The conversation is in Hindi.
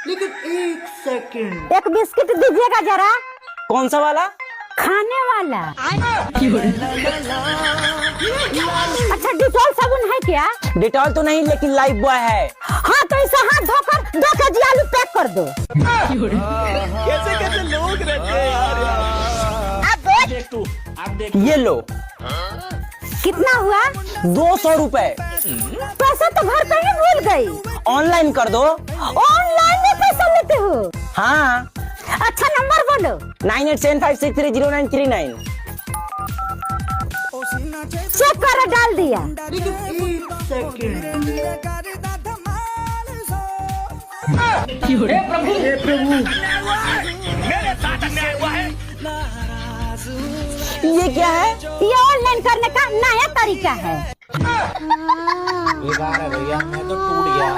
लेकिन एक सेकंड, एक बिस्किट दीजिएगा जरा। कौन सा वाला? खाने वाला। अच्छा डिटॉल साबुन है क्या? डिटॉल तो नहीं, लेकिन लाइफ बॉय है। हाँ तो इसे हाथ धोकर 2 केजी आलू पैक कर दो। कैसे कैसे लोग रहते हैं यार। अब देख तू, अब देख। ये लो। कितना हुआ? 200 रुपए। पैसा तो घर पे ही भूल गई। ऑनलाइन कर दो। ऑनलाइन में पैसा लेते हो? हाँ। अच्छा नंबर बोलो। 9875630939। चेक कर, डाल दिया। लेकिन एक सेकंड। हे प्रभु, मेरे साथ अन्याय हुआ है। ये क्या है? ये ऑनलाइन करने का नया तरीका है। बेकार है भैया, मैं तो टूट गया।